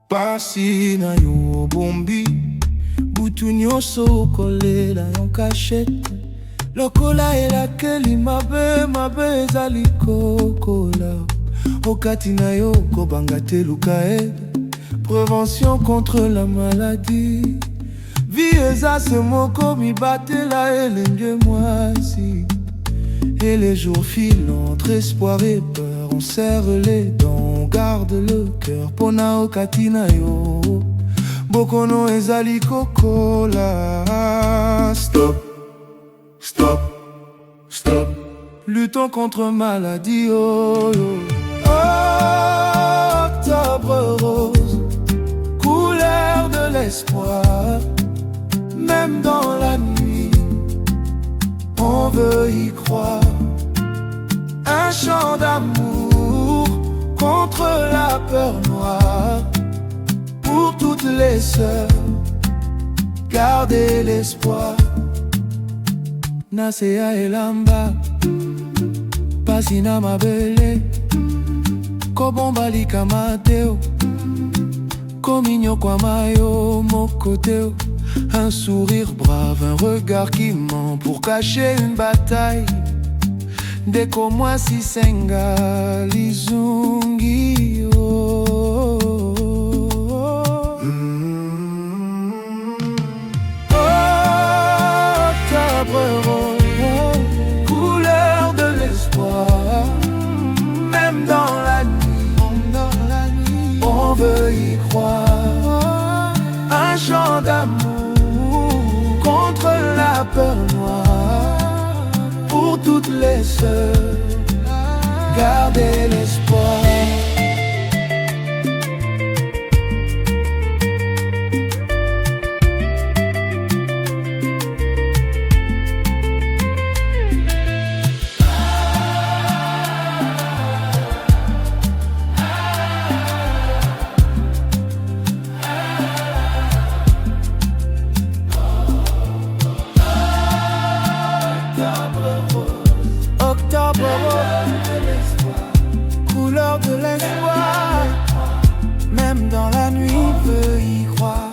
Pasi na yo bombi butu nyonso okolela yo cachette lokola elakeli mabe ezali kokola okati na yo kobanga te luka prévention contre la maladie vie eza se moko mibatela elenge mwasi et les jours filent entre espoir et peur on serre les dents on garde le cœur pona okati na yo bokono ezali kokola stop stop stop luttons contre maladie oh, oh. Octobre rose couleur de l'espoir même dans la nuit on veut y croire un chant d'amour contre la peur noire pour toutes les sœurs gardez l'espoir Nasea elamba pasi na mabele kobombali kamateo kominyo kwa mayo mokoteo un sourire brave, un regard qui ment pour cacher une bataille Deko mwasi senga lizungi oh. Octobre rose, couleur de l'espoir même dans la nuit, on veut y croire un chant d'amour contre la peur noire pour toutes les sœurs, gardez l'espoir. Octobre rose, couleur de l'espoir, même dans la nuit on veut y croire.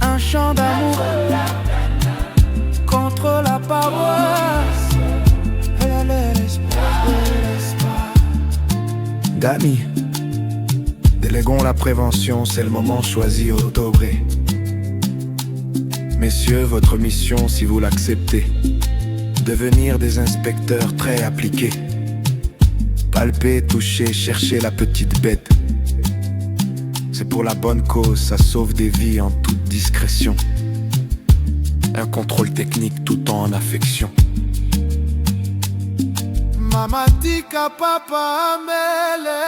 Un chant d'amour contre la paroisse. Dami, déléguons la prévention, c'est le moment choisi Octobre. Messieurs, votre mission, si vous l'acceptez, devenir des inspecteurs très appliqués. Palper, toucher, chercher la petite bête. C'est pour la bonne cause, ça sauve des vies en toute discrétion. Un contrôle technique tout en affection. Mama tika papa amele